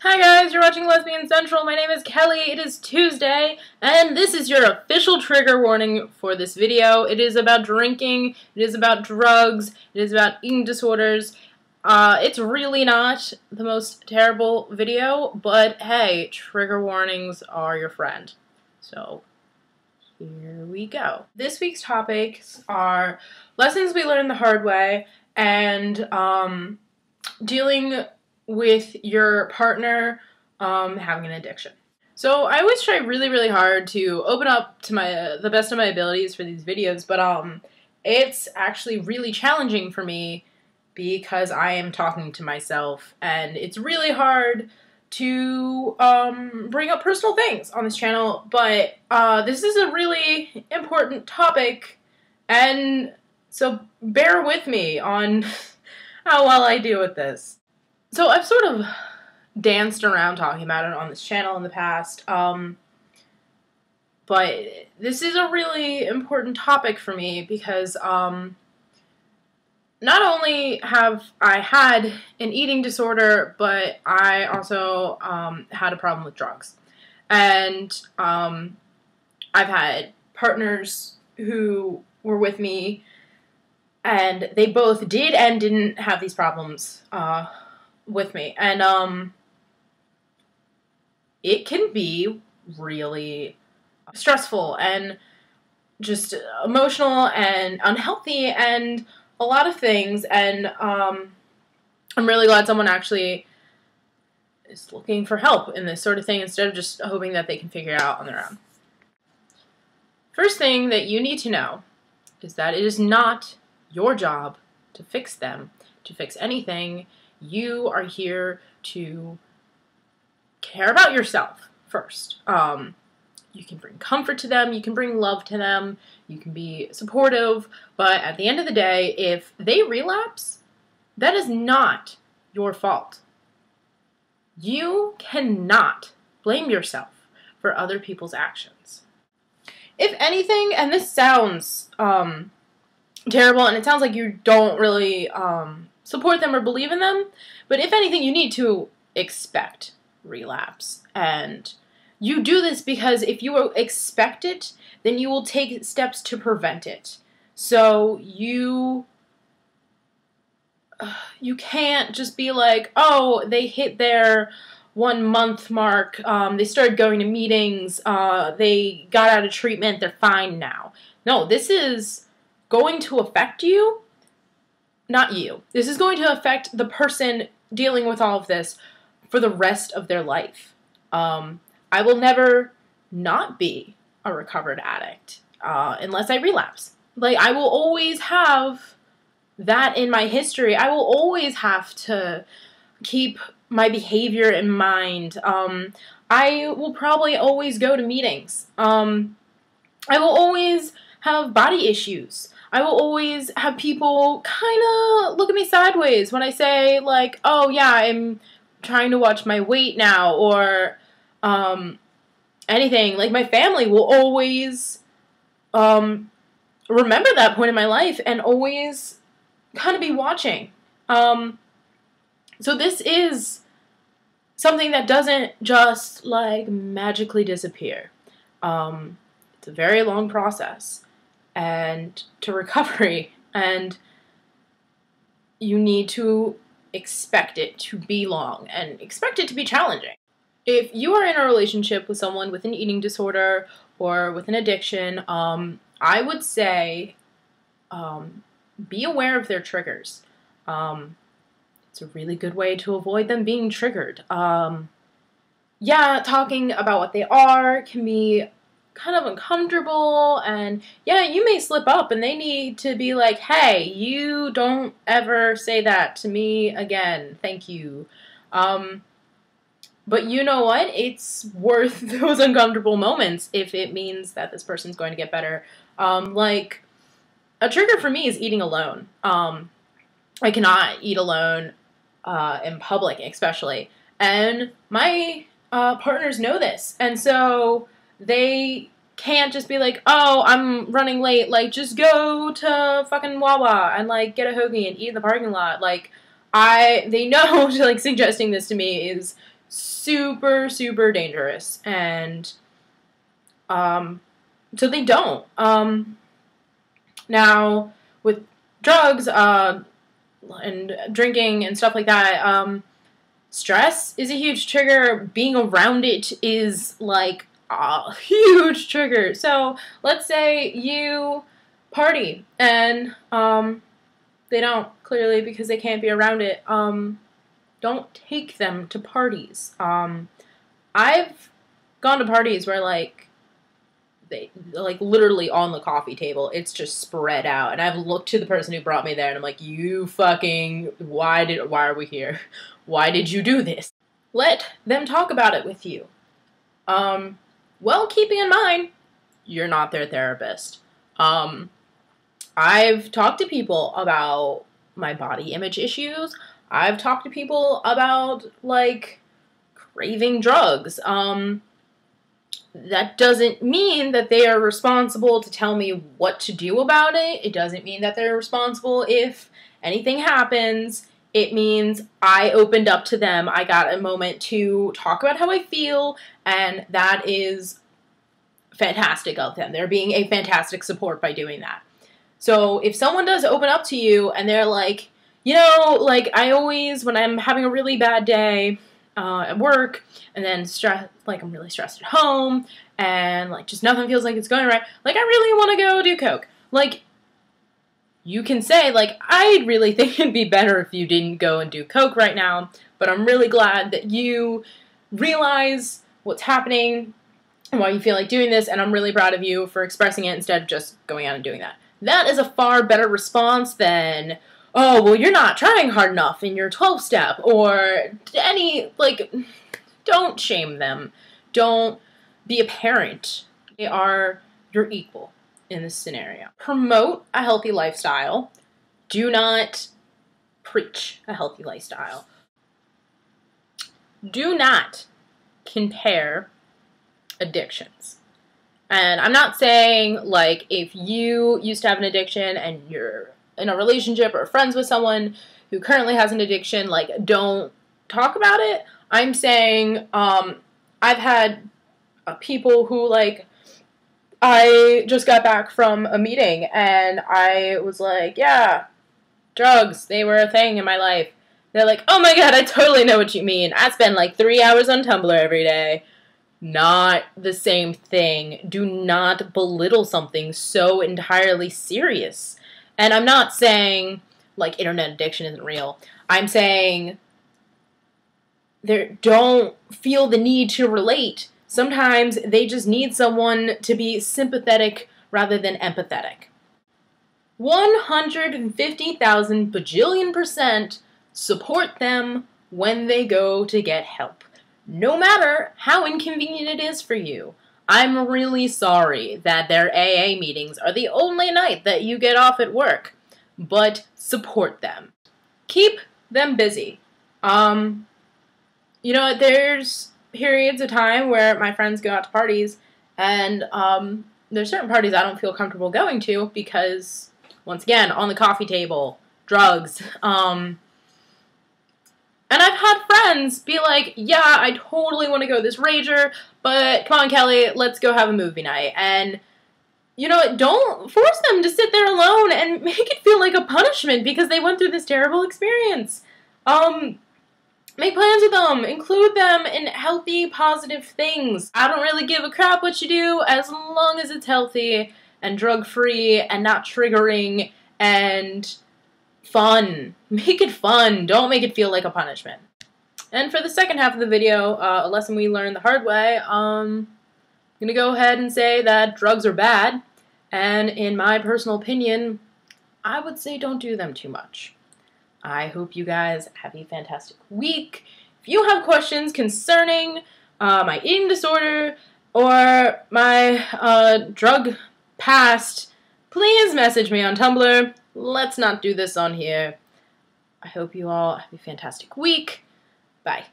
Hi guys, you're watching Lesbian Central. My name is Kelly. It is Tuesday, and this is your official trigger warning for this video. It is about drinking, it is about drugs, it is about eating disorders. It's really not the most terrible video, but hey, trigger warnings are your friend. So, here we go. This week's topics are lessons we learned the hard way and dealing with your partner having an addiction. So I always try really hard to open up to the best of my abilities for these videos, but it's actually really challenging for me because I am talking to myself, and it's really hard to bring up personal things on this channel, but this is a really important topic, and so bear with me on how well I deal with this. So I've sort of danced around talking about it on this channel in the past, but this is a really important topic for me because not only have I had an eating disorder, but I also had a problem with drugs. And I've had partners who were with me, and they both did and didn't have these problems with me, and it can be really stressful and just emotional and unhealthy and a lot of things, and I'm really glad someone actually is looking for help in this sort of thing instead of just hoping that they can figure it out on their own. First thing that you need to know is that it is not your job to fix them, to fix anything. You are here to care about yourself first. You can bring comfort to them, you can bring love to them, you can be supportive, but at the end of the day, if they relapse, that is not your fault. You cannot blame yourself for other people's actions. If anything, and this sounds terrible, and it sounds like you don't really support them or believe in them, but if anything, you need to expect relapse. And you do this because if you expect it, then you will take steps to prevent it. So you can't just be like, oh, they hit their 1 month mark, they started going to meetings, they got out of treatment, they're fine now. No, this is going to affect you. Not you. This is going to affect the person dealing with all of this for the rest of their life. I will never not be a recovered addict unless I relapse. Like, I will always have that in my history. I will always have to keep my behavior in mind. I will probably always go to meetings. I will always have body issues. I will always have people kind of look at me sideways when I say, like, oh yeah, I'm trying to watch my weight now, or anything. Like, my family will always remember that point in my life and always kind of be watching. So this is something that doesn't just, like, magically disappear. It's a very long process and to recovery, and you need to expect it to be long and expect it to be challenging. If you are in a relationship with someone with an eating disorder or with an addiction, I would say be aware of their triggers. It's a really good way to avoid them being triggered. Yeah, talking about what they are can be kind of uncomfortable, and yeah, you may slip up and they need to be like, hey, you don't ever say that to me again, thank you. But you know what? It's worth those uncomfortable moments if it means that this person's going to get better. Like, a trigger for me is eating alone. I cannot eat alone in public, especially. And my partners know this. And so they can't just be like, oh, I'm running late. Like, just go to fucking Wawa and, like, get a hoagie and eat in the parking lot. Like, they know, like, suggesting this to me is super, super dangerous. And so they don't. Now, with drugs and drinking and stuff like that, stress is a huge trigger. Being around it is like a huge trigger. So let's say you party and they don't, clearly, because they can't be around it. Don't take them to parties. I've gone to parties where like they like literally on the coffee table it's just spread out, and I've looked to the person who brought me there and I'm like, you fucking, why are we here? Why did you do this? Let them talk about it with you. Well, keeping in mind you're not their therapist. I've talked to people about my body image issues. I've talked to people about, like, craving drugs. That doesn't mean that they are responsible to tell me what to do about it. It doesn't mean that they're responsible if anything happens. It means I opened up to them. I got a moment to talk about how I feel, and that is fantastic of them. They're being a fantastic support by doing that. So if someone does open up to you and they're like, you know, like I always, when I'm having a really bad day at work and then like I'm really stressed at home and like just nothing feels like it's going right, like I really want to go do coke. Like you can say like, I really think it'd be better if you didn't go and do coke right now, but I'm really glad that you realize what's happening and why you feel like doing this, and I'm really proud of you for expressing it instead of just going out and doing that. That is a far better response than, oh, well, you're not trying hard enough in your 12-step, or any, like, don't shame them. Don't be a parent. They are your equal in this scenario. Promote a healthy lifestyle. Do not preach a healthy lifestyle. Do not compare addictions. And I'm not saying, like, if you used to have an addiction and you're in a relationship or friends with someone who currently has an addiction, like, don't talk about it. I'm saying, I've had people who, like, I just got back from a meeting and I was like, yeah, drugs, they were a thing in my life. They're like, oh my god, I totally know what you mean. I spend like 3 hours on Tumblr every day. Not the same thing. Do not belittle something so entirely serious. And I'm not saying, like, internet addiction isn't real. I'm saying don't feel the need to relate. Sometimes they just need someone to be sympathetic rather than empathetic. 150,000 bajillion% support them when they go to get help. No matter how inconvenient it is for you. I'm really sorry that their AA meetings are the only night that you get off at work, but support them. Keep them busy. You know, there's periods of time where my friends go out to parties, and there's certain parties I don't feel comfortable going to because, once again, on the coffee table, drugs, and I've had friends be like, yeah, I totally want to go this rager, but come on, Kelly, let's go have a movie night. And, you know, don't force them to sit there alone and make it feel like a punishment because they went through this terrible experience. Make plans with them. Include them in healthy, positive things. I don't really give a crap what you do as long as it's healthy and drug-free and not triggering and fun. Make it fun. Don't make it feel like a punishment. And for the second half of the video, a lesson we learned the hard way, I'm going to go ahead and say that drugs are bad. And in my personal opinion, I would say don't do them too much. I hope you guys have a fantastic week. If you have questions concerning my eating disorder or my drug past, please message me on Tumblr. Let's not do this on here. I hope you all have a fantastic week. Bye.